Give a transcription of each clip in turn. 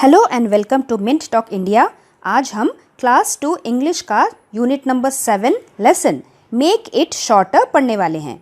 Hello and welcome to Mint Talk India. आज हम class 2 English का unit number 7 lesson make it shorter पढ़ने वाले हैं।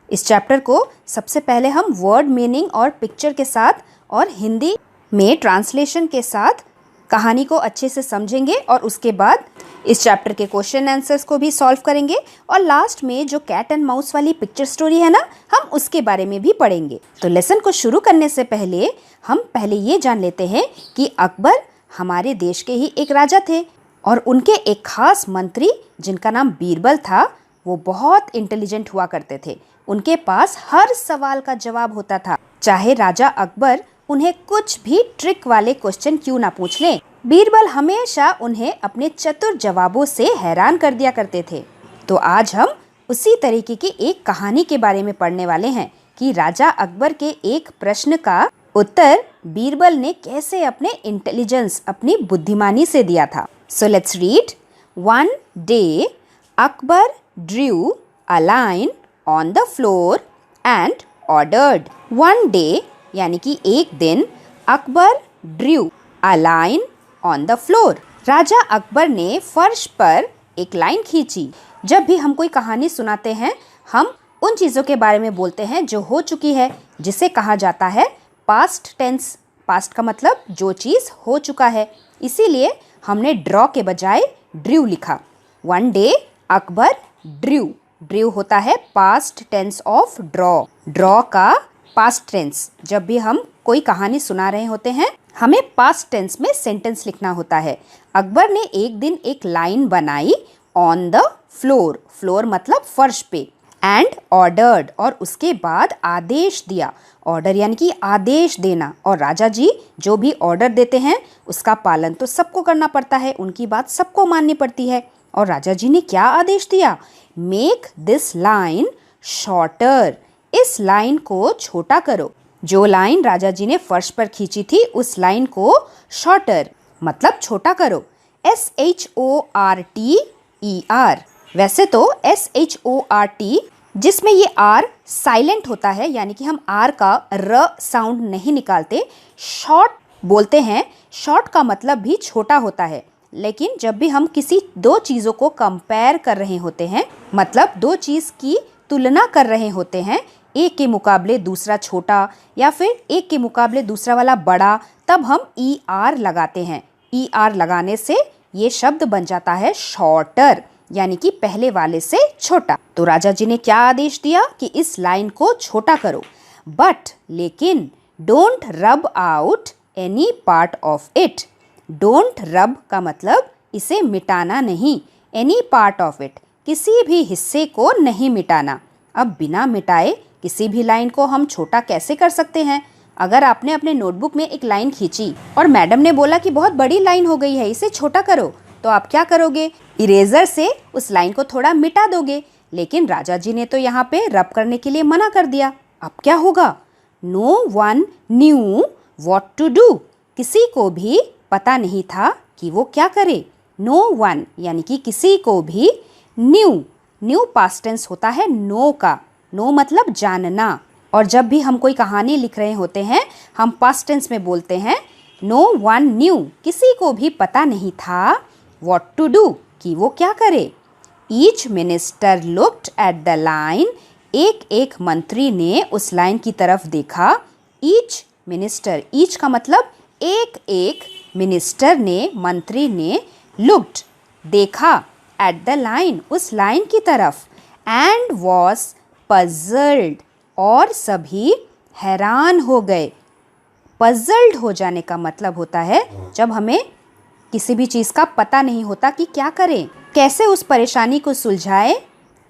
इस चैप्टर को सबसे पहले हम वर्ड मीनिंग और पिक्चर के साथ और हिंदी में ट्रांसलेशन के साथ कहानी को अच्छे से समझेंगे और उसके बाद इस चैप्टर के क्वेश्चन आंसर्स को भी सॉल्व करेंगे और लास्ट में जो कैट एंड माउस वाली पिक्चर स्टोरी है ना, हम उसके बारे में भी पढ़ेंगे। तो लेसन को शुरू करने से पहले हम ये जान लेते हैं कि अकबर हमारे देश के ही एक राजा थे और उनके एक खास मंत्री जिनका नाम बीरबल था, वो बहुत इंटेलिजेंट हुआ करते थे। उनके पास हर सवाल का जवाब होता था, चाहे राजा अकबर उन्हें कुछ भी ट्रिक वाले क्वेश्चन क्यों ना पूछ लें। बीरबल हमेशा उन्हें अपने चतुर जवाबों से हैरान कर दिया करते थे। तो आज हम उसी तरीके की एक कहानी के बारे में पढ़ने वाले हैं कि राजा अकबर के एक प्रश्न का उत्तर बीरबल ने कैसे अपने इंटेलिजेंस, अपनी बुद्धिमानी से दिया था। So let's read. One day Akbar drew a line on the floor and ordered. One day यानी कि एक दिन Akbar drew a line on the floor. राजा अकबर ने फर्श पर एक लाइन खींची। जब भी हम कोई कहानी सुनाते हैं, हम उन चीज़ों के बारे में बोलते हैं जो हो चुकी है, जिसे कहा जाता है पास्ट टेंस। पास्ट का मतलब जो चीज़ हो चुका है, इसीलिए हमने ड्रॉ के बजाय ड्रू लिखा। One day Akbar drew. Drew होता है past tense of draw. Draw का पास्ट टेंस। जब भी हम कोई कहानी सुना रहे होते हैं, हमें पास्ट टेंस में सेंटेंस लिखना होता है। अकबर ने एक दिन एक लाइन बनाई ऑन द फ्लोर। फ्लोर मतलब फर्श पे। एंड ऑर्डर्ड, और उसके बाद आदेश दिया। ऑर्डर यानी कि आदेश देना, और राजा जी जो भी ऑर्डर देते हैं उसका पालन तो सबको करना पड़ता है, उनकी बात सबको माननी पड़ती है। और राजा जी ने क्या आदेश दिया? Make this line shorter. इस लाइन को छोटा करो। जो लाइन राजा जी ने फर्श पर खींची थी, उस लाइन को शॉर्टर मतलब छोटा करो। SHORTER। वैसे तो SHORT, जिसमें ये R साइलेंट होता है, यानी कि हम R का र साउंड नहीं निकालते, शॉर्ट बोलते हैं। शॉर्ट का मतलब भी छोटा होता है। लेकिन जब भी हम किसी दो चीज़ों को कंपेयर कर रहे होते हैं, मतलब दो चीज़ की तुलना कर रहे होते हैं, एक के मुकाबले दूसरा छोटा या फिर एक के मुकाबले दूसरा वाला बड़ा, तब हम ER लगाते हैं। ER लगाने से ये शब्द बन जाता है शॉर्टर, यानी कि पहले वाले से छोटा। तो राजा जी ने क्या आदेश दिया कि इस लाइन को छोटा करो। बट लेकिन डोंट रब out any part of it. Don't रब का मतलब इसे मिटाना नहीं। एनी पार्ट ऑफ इट, किसी भी हिस्से को नहीं मिटाना। अब बिना मिटाए किसी भी लाइन को हम छोटा कैसे कर सकते हैं? अगर आपने अपने नोटबुक में एक लाइन खींची और मैडम ने बोला कि बहुत बड़ी लाइन हो गई है, इसे छोटा करो, तो आप क्या करोगे? इरेजर से उस लाइन को थोड़ा मिटा दोगे। लेकिन राजा जी ने तो यहाँ पे रब करने के लिए मना कर दिया। अब क्या होगा? No one knew what to do. किसी को भी पता नहीं था कि वो क्या करे। नो वन यानी कि किसी को भी। न्यू, न्यू पास्ट टेंस होता है नो का। नो मतलब जानना। और जब भी हम कोई कहानी लिख रहे होते हैं, हम पास्ट टेंस में बोलते हैं नो वन न्यू। किसी को भी पता नहीं था व्हाट टू डू, कि वो क्या करे। Each minister looked at the line. एक एक मंत्री ने उस लाइन की तरफ देखा। ईच मिनिस्टर, ईच का मतलब एक एक, मिनिस्टर ने, मंत्री ने, लुक्ड देखा, एट द लाइन उस लाइन की तरफ, एंड वॉज पजल्ड और सभी हैरान हो गए। पजल्ड हो जाने का मतलब होता है जब हमें किसी भी चीज़ का पता नहीं होता कि क्या करें, कैसे उस परेशानी को सुलझाए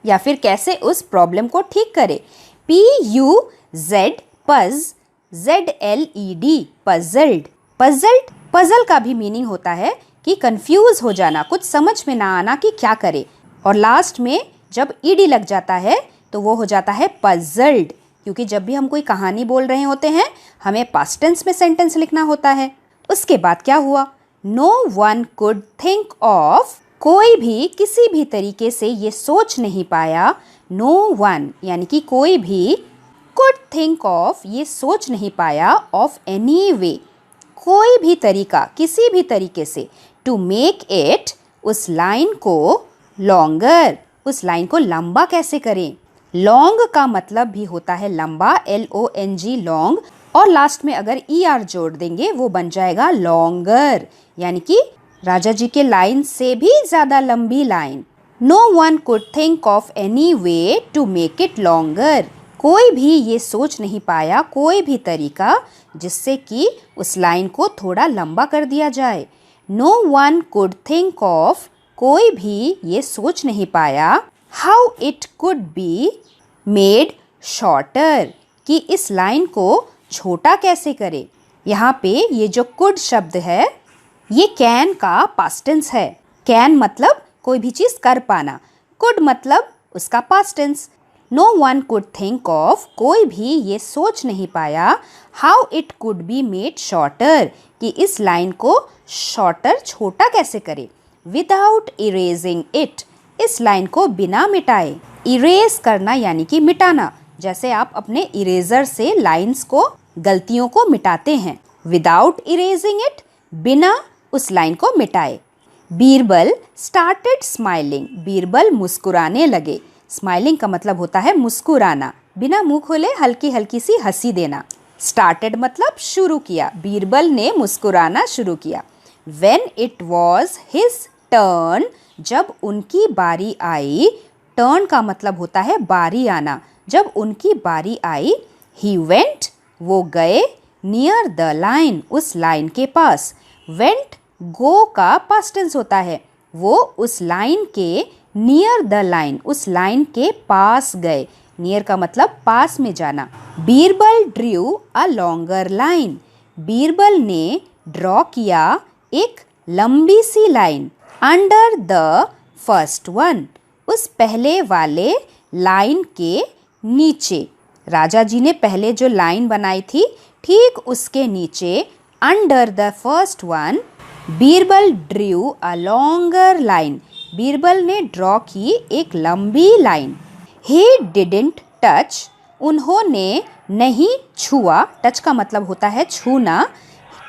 या फिर कैसे उस प्रॉब्लम को ठीक करे। PUZ पज, ZLED पजल्ड। पजल्ड, पजल का भी मीनिंग होता है कि कंफ्यूज हो जाना, कुछ समझ में ना आना कि क्या करे। और लास्ट में जब ED लग जाता है तो वो हो जाता है पजल्ड, क्योंकि जब भी हम कोई कहानी बोल रहे होते हैं, हमें पास्ट टेंस में सेंटेंस लिखना होता है। उसके बाद क्या हुआ? No one could think of. कोई भी किसी भी तरीके से ये सोच नहीं पाया। नो वन यानी कि कोई भी, कुड थिंक ऑफ ये सोच नहीं पाया, ऑफ एनी वे कोई भी तरीका, किसी भी तरीके से, टू मेक इट, उस लाइन को, लॉन्गर, उस लाइन को लंबा कैसे करें। लॉन्ग का मतलब भी होता है लंबा, LONG, लॉन्ग, और लास्ट में अगर ER जोड़ देंगे वो बन जाएगा लॉन्गर, यानी कि राजा जी के लाइन से भी ज्यादा लंबी line. No one could think of any way to make it longer, कोई भी ये सोच नहीं पाया कोई भी तरीका जिससे कि उस लाइन को थोड़ा लंबा कर दिया जाए। No one could think of, कोई भी ये सोच नहीं पाया, how it could be made shorter, कि इस लाइन को छोटा कैसे करे। यहाँ पे ये जो कुड शब्द है ये कैन का पास्ट टेंस है। कैन मतलब कोई भी चीज कर पाना, कुड मतलब उसका past tense. No one could think of, कोई भी ये सोच नहीं पाया, how it could be made shorter, कि इस लाइन को शॉर्टर छोटा कैसे करे। विदाउट इरेजिंग इट, इस लाइन को बिना मिटाए। इरेज करना यानी कि मिटाना, जैसे आप अपने इरेजर से लाइंस को, गलतियों को मिटाते हैं। विदाउट इरेजिंग इट, बिना उस लाइन को मिटाए। बीरबल स्टार्टेड स्माइलिंग, बीरबल मुस्कुराने लगे। स्माइलिंग का मतलब होता है मुस्कुराना, बिना मुंह खोले हल्की हल्की सी हंसी देना। स्टार्टेड मतलब शुरू किया, बीरबल ने मुस्कुराना शुरू किया। When it was his turn, जब उनकी बारी आई, टर्न का मतलब होता है बारी आना, जब उनकी बारी आई, he went, वो गए, near the line, उस लाइन के पास। went, go का past tense होता है, वो उस लाइन के, near the line, उस लाइन के पास गए। नियर का मतलब पास में जाना। Birbal drew a longer line, Birbal ने ड्रॉ किया एक लंबी सी line. Under the first one, उस पहले वाले लाइन के नीचे। राजा जी ने पहले जो लाइन बनाई थी ठीक उसके नीचे, under the first one, Birbal drew a longer line, Birbal ने ड्रॉ की एक लंबी लाइन। He didn't touch, उन्होंने नहीं छुआ, टच का मतलब होता है छूना,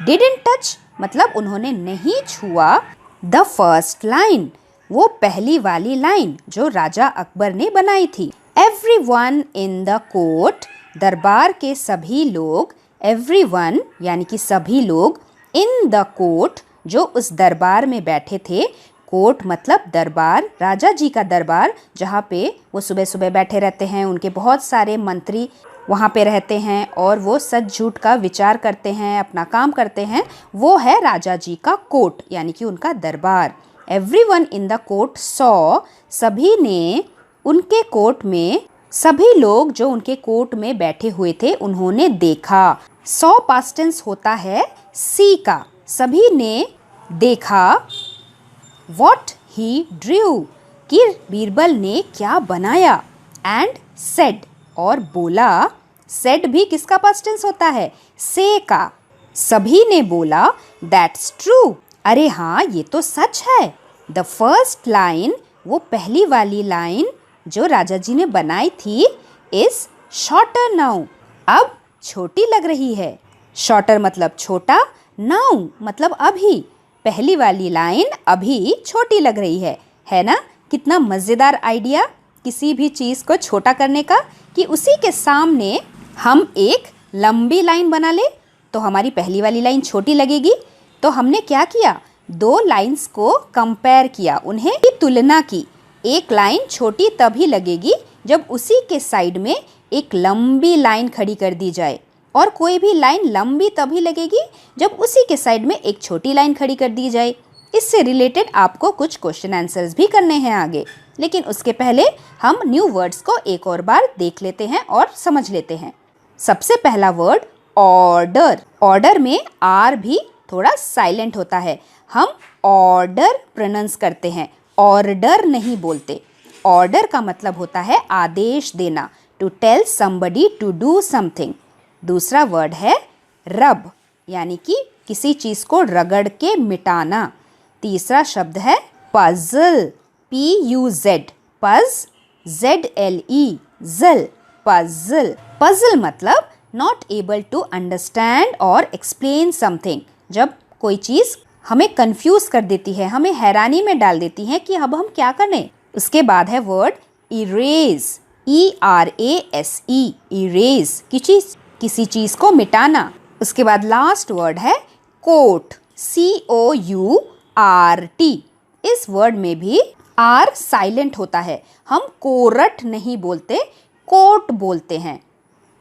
didn't touch मतलब उन्होंने नहीं छुआ, the first line, वो पहली वाली लाइन जो राजा अकबर ने बनाई थी। Everyone in the court, दरबार के सभी लोग, everyone यानी कि सभी लोग, in the court जो उस दरबार में बैठे थे, कोर्ट मतलब दरबार, राजा जी का दरबार जहाँ पे वो सुबह सुबह बैठे रहते हैं, उनके बहुत सारे मंत्री वहाँ पे रहते हैं और वो सच झूठ का विचार करते हैं, अपना काम करते हैं, वो है राजा जी का कोर्ट यानी कि उनका दरबार। Everyone in the court saw, सभी ने उनके कोर्ट में, सभी लोग जो उनके कोर्ट में बैठे हुए थे उन्होंने देखा। सॉ पास्ट टेंस होता है सी का, सभी ने देखा। What he drew, कि बीरबल ने क्या बनाया। And said, और बोला। said भी किसका पास्ट टेंस होता है, से का। सभी ने बोला that's true, अरे हाँ ये तो सच है। The first line, वो पहली वाली लाइन जो राजा जी ने बनाई थी, is shorter now, अब छोटी लग रही है। shorter मतलब छोटा, now मतलब अभी, पहली वाली लाइन अभी छोटी लग रही है ना। कितना मज़ेदार आइडिया किसी भी चीज़ को छोटा करने का, कि उसी के सामने हम एक लंबी लाइन बना ले तो हमारी पहली वाली लाइन छोटी लगेगी। तो हमने क्या किया, दो लाइंस को कंपेयर किया, उन्हें की तुलना की। एक लाइन छोटी तभी लगेगी जब उसी के साइड में एक लंबी लाइन खड़ी कर दी जाए, और कोई भी लाइन लंबी तभी लगेगी जब उसी के साइड में एक छोटी लाइन खड़ी कर दी जाए। इससे रिलेटेड आपको कुछ क्वेश्चन आंसर्स भी करने हैं आगे, लेकिन उसके पहले हम न्यू वर्ड्स को एक और बार देख लेते हैं और समझ लेते हैं। सबसे पहला वर्ड ऑर्डर। ऑर्डर में आर भी थोड़ा साइलेंट होता है, हम ऑर्डर प्रोनाउंस करते हैं, ऑर्डर नहीं बोलते। ऑर्डर का मतलब होता है आदेश देना, to tell somebody to do something. दूसरा वर्ड है रब, यानी कि किसी चीज़ को रगड़ के मिटाना। तीसरा शब्द है पजल, PUZ, पज, ZLE, जल, पजल। पजल मतलब नॉट एबल टू अंडरस्टैंड और एक्सप्लेन समथिंग, जब कोई चीज़ हमें कंफ्यूज कर देती है, हमें हैरानी में डाल देती है कि अब हम क्या करें। उसके बाद है वर्ड इरेज, ERASE, इरेज, किसी चीज़ को मिटाना। उसके बाद लास्ट वर्ड है कोट, COURT। इस वर्ड में भी R साइलेंट होता है, हम कोरट नहीं बोलते, कोट बोलते हैं,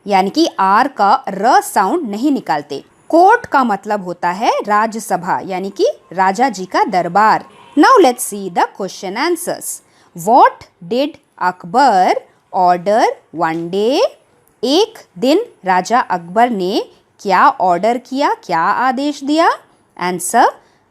यानी कि R का र साउंड नहीं निकालते। कोर्ट का मतलब होता है राजसभा, यानी कि राजा जी का दरबार। Now let's see the question answers. What did Akbar order one day? एक दिन राजा अकबर ने क्या ऑर्डर किया, क्या आदेश दिया? Answer,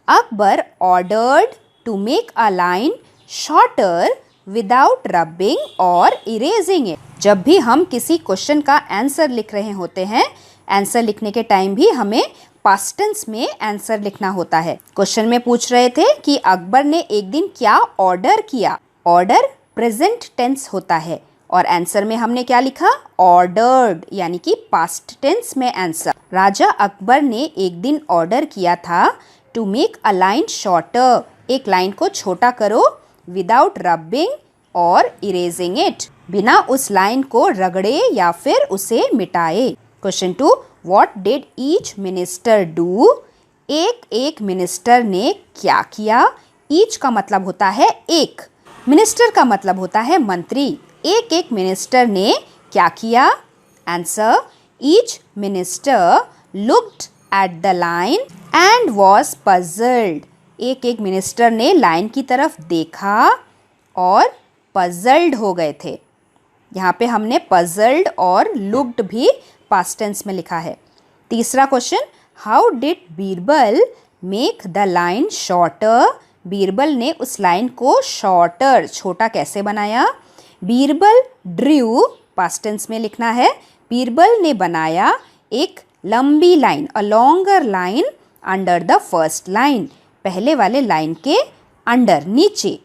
Akbar ordered to make a line shorter without rubbing और इरेजिंग इट। जब भी हम किसी क्वेश्चन का आंसर लिख रहे होते हैं, आंसर लिखने के टाइम भी हमें पास्ट टेंस में आंसर लिखना होता है। क्वेश्चन में पूछ रहे थे कि अकबर ने एक दिन क्या ऑर्डर किया। ऑर्डर प्रेजेंट टेंस होता है और आंसर में हमने क्या लिखा, ऑर्डर्ड, यानी कि पास्ट टेंस में आंसर। राजा अकबर ने एक दिन ऑर्डर किया था to make a line shorter, एक लाइन को छोटा करो, विदाउट रबिंग और इरेजिंग इट, बिना उस लाइन को रगड़े या फिर उसे मिटाए। Question 2, what did each minister do? एक एक मिनिस्टर ने क्या किया? ईच का मतलब होता है एक, मिनिस्टर का मतलब होता है मंत्री। एक एक मिनिस्टर ने क्या किया? Answer, each minister looked at the line and was puzzled. एक एक मिनिस्टर ने लाइन की तरफ देखा और पजल्ड हो गए थे। यहाँ पे हमने पजल्ड और लुक्ड भी पास्ट टेंस में लिखा है। तीसरा question, how did Birbal make the line shorter? Birbal ने उस लाइन को शॉर्टर, छोटा कैसे बनाया? बीरबल ड्रू, पास्ट टेंस में लिखना है, बीरबल ने बनाया एक लंबी लाइन, a longer line under the first line, पहले वाले लाइन के अंडर, नीचे,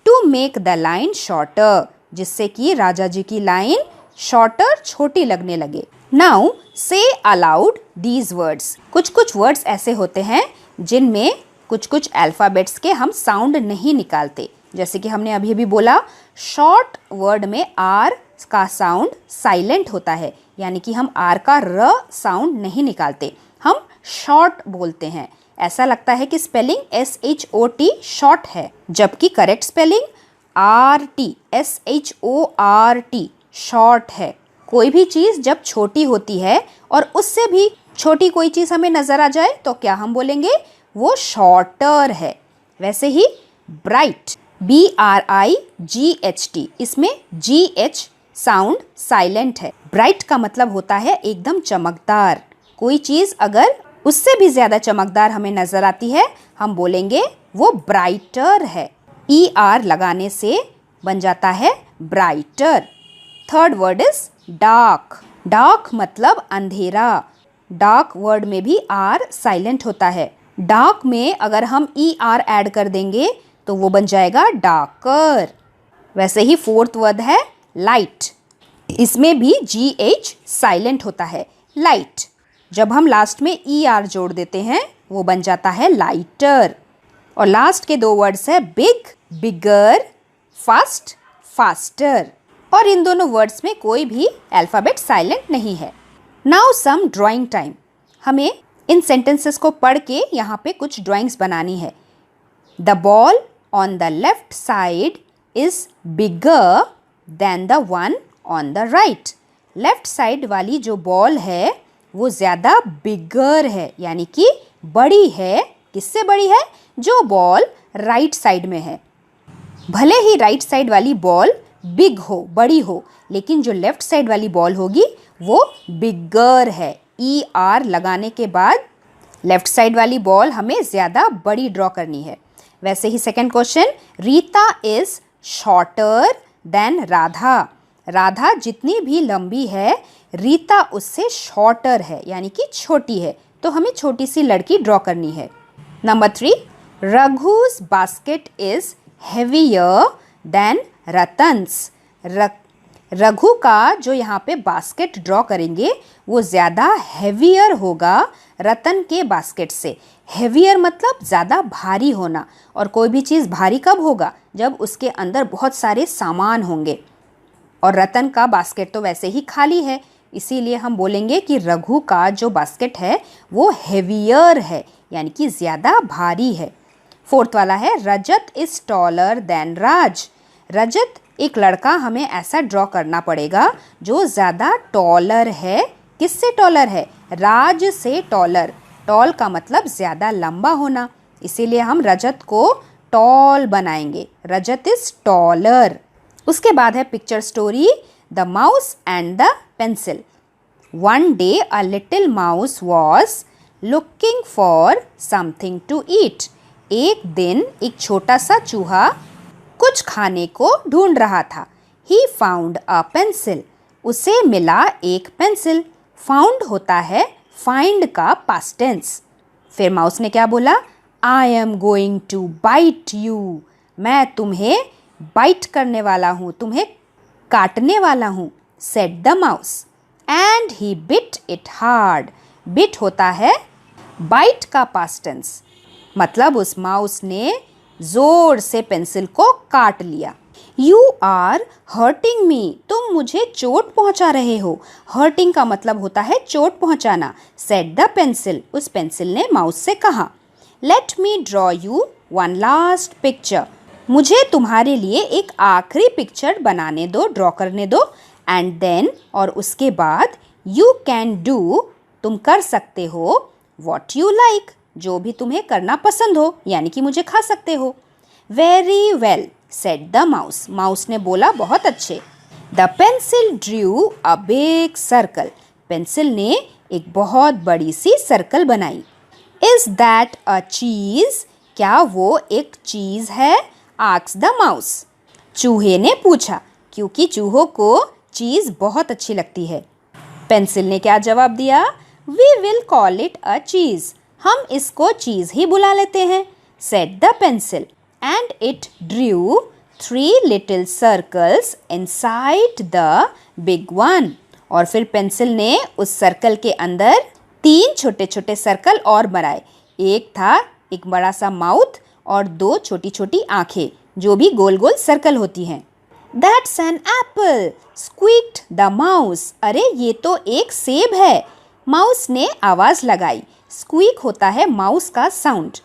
to make the line shorter, जिससे कि राजा जी की लाइन शॉर्टर, छोटी लगने लगे। नाउ से अलाउड दीज वर्ड्स। कुछ कुछ वर्ड्स ऐसे होते हैं जिनमें कुछ कुछ अल्फ़ाबेट्स के हम साउंड नहीं निकालते, जैसे कि हमने अभी अभी बोला, शॉर्ट वर्ड में आर का साउंड साइलेंट होता है, यानी कि हम आर का र साउंड नहीं निकालते, हम शॉर्ट बोलते हैं। ऐसा लगता है कि स्पेलिंग SHOT शॉर्ट है, जबकि correct spelling RT SHORT short है। कोई भी चीज़ जब छोटी होती है और उससे भी छोटी कोई चीज़ हमें नज़र आ जाए तो क्या हम बोलेंगे, वो शॉर्टर है। वैसे ही ब्राइट, BRIGHT, इसमें GH साउंड साइलेंट है। ब्राइट का मतलब होता है एकदम चमकदार। कोई चीज़ अगर उससे भी ज़्यादा चमकदार हमें नज़र आती है, हम बोलेंगे वो ब्राइटर है। ER लगाने से बन जाता है brighter. Third word is dark. Dark मतलब अंधेरा। डार्क वर्ड में भी R साइलेंट होता है। डार्क में अगर हम ER ऐड कर देंगे तो वो बन जाएगा डार्कर। वैसे ही फोर्थ वर्ड है लाइट, इसमें भी GH साइलेंट होता है, लाइट। जब हम लास्ट में ER जोड़ देते हैं वो बन जाता है लाइटर। और लास्ट के दो वर्ड्स है बिग, बिगर, फास्ट, फास्टर। और इन दोनों वर्ड्स में कोई भी अल्फ़ाबेट साइलेंट नहीं है। Now some drawing time. हमें इन सेंटेंसेस को पढ़ के यहाँ पे कुछ ड्राइंग्स बनानी है। The ball on the left side is bigger than the one on the right. Left side वाली जो बॉल है वो ज़्यादा बिगर है, यानी कि बड़ी है। किससे बड़ी है? जो बॉल राइट साइड में है। भले ही राइट साइड वाली बॉल बिग हो, बड़ी हो, लेकिन जो लेफ्ट साइड वाली बॉल होगी वो बिगर है। ER लगाने के बाद लेफ्ट साइड वाली बॉल हमें ज़्यादा बड़ी ड्रॉ करनी है। वैसे ही second question, Rita is shorter than Radha. Radha जितनी भी लंबी है, रीता उससे शॉर्टर है, यानी कि छोटी है, तो हमें छोटी सी लड़की ड्रॉ करनी है। Number 3, Raghu's basket is heavier than Ratan's. Raghu का जो यहाँ पे बास्केट ड्रॉ करेंगे वो ज़्यादा हेवियर होगा रतन के बास्केट से। हेवियर मतलब ज़्यादा भारी होना, और कोई भी चीज़ भारी कब होगा? जब उसके अंदर बहुत सारे सामान होंगे। और रतन का बास्केट तो वैसे ही खाली है, इसीलिए हम बोलेंगे कि रघु का जो बास्केट है वो हेवियर है, यानी कि ज़्यादा भारी है। फोर्थ वाला है रजत इज़ टॉलर देन राज। रजत एक लड़का हमें ऐसा ड्रॉ करना पड़ेगा जो ज़्यादा टॉलर है। किससे टॉलर है? राज से टॉलर। टॉल का मतलब ज़्यादा लंबा होना, इसीलिए हम रजत को टॉल बनाएंगे। Rajat is taller. उसके बाद है picture story the mouse and the pencil. One day a little mouse was looking for something to eat. एक दिन एक छोटा सा चूहा कुछ खाने को ढूंढ रहा था। He found a pencil. उसे मिला एक पेंसिल। फाउंड होता है फाइंड का पास्ट टेंस। फिर माउस ने क्या बोला? I am going to bite you. मैं तुम्हें बाइट करने वाला हूँ, तुम्हें काटने वाला हूँ, said the mouse. And he bit it hard. Bit होता है बाइट का पास्ट टेंस, मतलब उस माउस ने जोर से पेंसिल को काट लिया। You are hurting me. तुम मुझे चोट पहुंचा रहे हो। हर्टिंग का मतलब होता है चोट पहुंचाना। Said the pencil. उस पेंसिल ने माउस से कहा। Let me draw you one last picture. मुझे तुम्हारे लिए एक आखिरी पिक्चर बनाने दो, ड्रॉ करने दो। एंड देन, और उसके बाद, यू कैन डू, तुम कर सकते हो, वॉट यू लाइक, जो भी तुम्हें करना पसंद हो, यानी कि मुझे खा सकते हो। Very well said the mouse. Mouse ने बोला बहुत अच्छे। The pencil drew a big circle. Pencil ने एक बहुत बड़ी सी सर्कल बनाई। इज दैट अ चीज? क्या वो एक चीज है? Asked the mouse. चूहे ने पूछा, क्योंकि चूहों को चीज बहुत अच्छी लगती है। पेंसिल ने क्या जवाब दिया? We will call it a cheese. हम इसको चीज ही बुला लेते हैं, said the pencil. And it drew 3 little circles inside the big one. और फिर पेंसिल ने उस सर्कल के अंदर 3 छोटे छोटे सर्कल और बनाए। एक था एक बड़ा सा माउथ और 2 छोटी छोटी आंखें, जो भी गोल गोल सर्कल होती हैं। That's an apple squeaked the mouse. अरे ये तो एक सेब है, माउस ने आवाज़ लगाई। स्क्वीक होता है माउस का sound.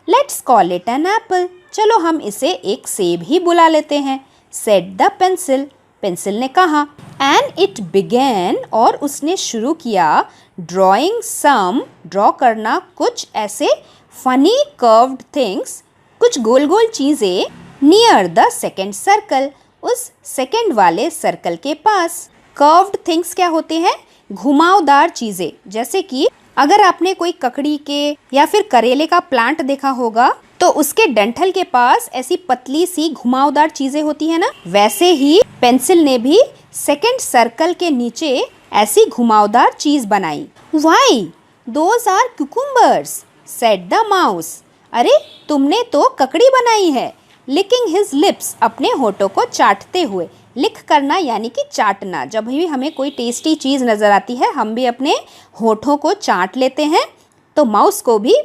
Let's call it an apple. चलो हम इसे एक सेब ही बुला लेते हैं, सेड द पेंसिल। पेंसिल ने कहा। एंड इट बिगेन, और उसने शुरू किया, ड्रॉइंग सम, ड्रॉ करना कुछ ऐसे फनी कर्व्ड थिंग्स, कुछ गोल गोल चीज़ें, नियर द सेकेंड सर्कल, उस सेकेंड वाले सर्कल के पास। कर्व्ड थिंग्स क्या होते हैं? घुमावदार चीज़ें। जैसे कि अगर आपने कोई ककड़ी के या फिर करेले का प्लांट देखा होगा तो उसके डंठल के पास ऐसी पतली सी घुमावदार चीजें होती है ना, वैसे ही पेंसिल ने भी सेकंड सर्कल के नीचे ऐसी घुमावदार चीज बनाई। Why those are cucumbers, said the mouse. अरे तुमने तो ककड़ी बनाई है। लिकिंग हिज लिप्स, अपने होठों को चाटते हुए। लिक करना यानी कि चाटना। जब भी हमें कोई टेस्टी चीज़ नज़र आती है हम भी अपने होठों को चाट लेते हैं, तो माउस को भी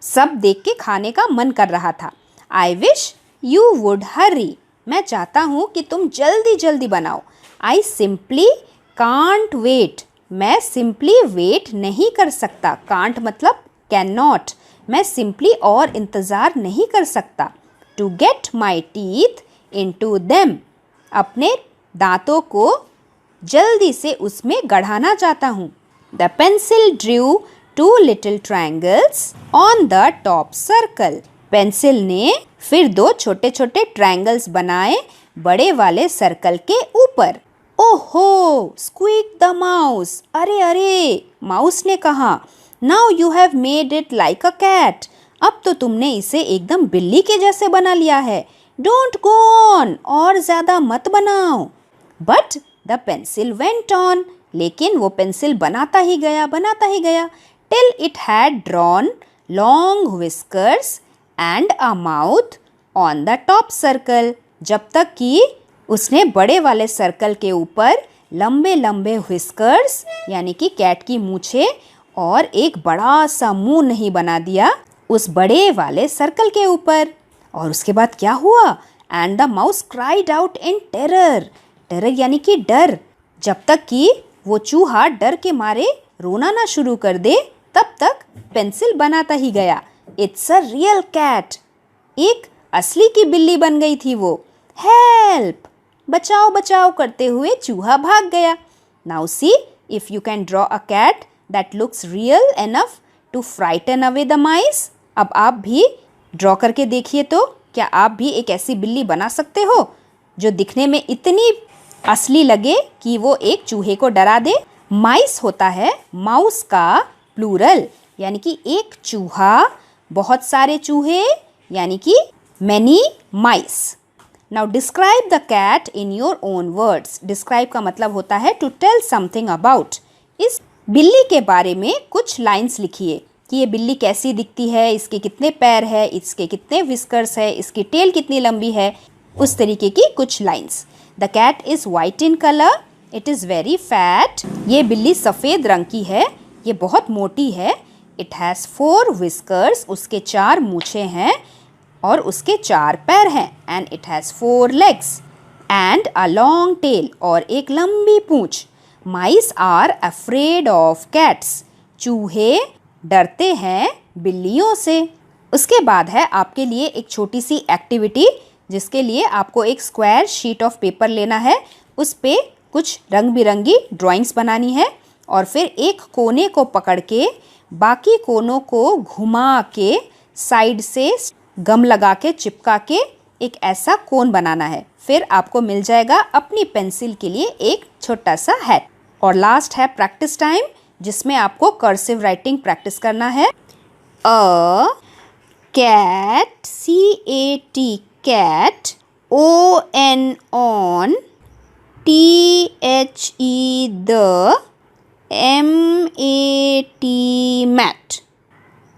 सब देख के खाने का मन कर रहा था। आई विश यू वुड हरी, मैं चाहता हूँ कि तुम जल्दी जल्दी बनाओ। आई सिंपली कांट वेट, मैं सिंपली वेट नहीं कर सकता। कांट मतलब कैन नॉट, मैं सिंपली और इंतज़ार नहीं कर सकता। To get my teeth into them, अपने दांतों को जल्दी से उसमें गढ़ाना चाहता हूँ। The pencil drew 2 little triangles on the top circle, pencil ने फिर 2 छोटे छोटे ट्रायंगल्स बनाए बड़े वाले सर्कल के ऊपर। ओहो स्क्वीक द माउस, अरे अरे माउस ने कहा। Now you have made it like a cat, अब तो तुमने इसे एकदम बिल्ली के जैसे बना लिया है। डोंट गो ऑन, और ज़्यादा मत बनाओ। But the pencil went on, लेकिन वो पेंसिल बनाता ही गया till it had drawn long whiskers and a mouth on the top circle, जब तक कि उसने बड़े वाले सर्कल के ऊपर लंबे लंबे व्हिस्कर्स यानी कि कैट की मूछें और एक बड़ा सा मुंह नहीं बना दिया उस बड़े वाले सर्कल के ऊपर। और उसके बाद क्या हुआ? And the mouse cried out in terror. Terror यानी कि डर। जब तक कि वो चूहा डर के मारे रोना ना शुरू कर दे तब तक पेंसिल बनाता ही गया। It's a real cat. एक असली की बिल्ली बन गई थी वो। हेल्प! बचाओ बचाओ करते हुए चूहा भाग गया। Now see if you can draw a cat that looks real enough to frighten away the mice. अब आप भी ड्रॉ करके देखिए तो क्या आप भी एक ऐसी बिल्ली बना सकते हो जो दिखने में इतनी असली लगे कि वो एक चूहे को डरा दे। माइस होता है माउस का प्लूरल यानी कि एक चूहा, बहुत सारे चूहे यानी कि many mice. Now describe the cat in your own words. Describe का मतलब होता है टू टेल समथिंग अबाउट। इस बिल्ली के बारे में कुछ लाइन्स लिखिए कि ये बिल्ली कैसी दिखती है, इसके कितने पैर है, इसके कितने विस्कर्स है, इसकी टेल कितनी लंबी है, उस तरीके की कुछ lines. The cat is white in colour, it is very fat. ये बिल्ली सफ़ेद रंग की है, ये बहुत मोटी है। इट हैज़ 4 whiskers, उसके 4 मूछें हैं और उसके 4 पैर हैं। And it has 4 legs and a long tail, और एक लंबी पूँछ। Mice are afraid of cats. चूहे डरते हैं बिल्लियों से। उसके बाद है आपके लिए एक छोटी सी एक्टिविटी जिसके लिए आपको एक स्क्वायर शीट ऑफ पेपर लेना है। उस पे कुछ रंग बिरंगी ड्राइंग्स बनानी है और फिर एक कोने को पकड़ के बाकी कोनों को घुमा के साइड से गम लगा के चिपका के एक ऐसा कोन बनाना है। फिर आपको मिल जाएगा अपनी पेंसिल के लिए एक छोटा सा हैट। और लास्ट है प्रैक्टिस टाइम जिसमें आपको कर्सिव राइटिंग प्रैक्टिस करना है। A cat, CAT cat, ON on, THE the, MAT mat.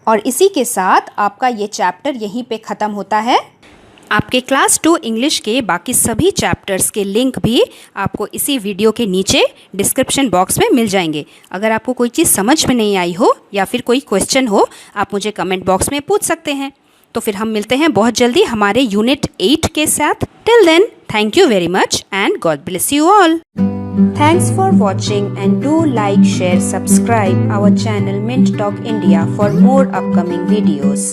और इसी के साथ आपका ये चैप्टर यहीं पे ख़त्म होता है। आपके क्लास 2 इंग्लिश के बाकी सभी चैप्टर्स के लिंक भी आपको इसी वीडियो के नीचे डिस्क्रिप्शन बॉक्स में मिल जाएंगे। अगर आपको कोई चीज़ समझ में नहीं आई हो या फिर कोई क्वेश्चन हो आप मुझे कमेंट बॉक्स में पूछ सकते हैं। तो फिर हम मिलते हैं बहुत जल्दी हमारे यूनिट 8 के साथ। Till then thank you very much and God bless you all. Thanks for watching and do like, share, subscribe our channel Mint Talk India for more upcoming videos.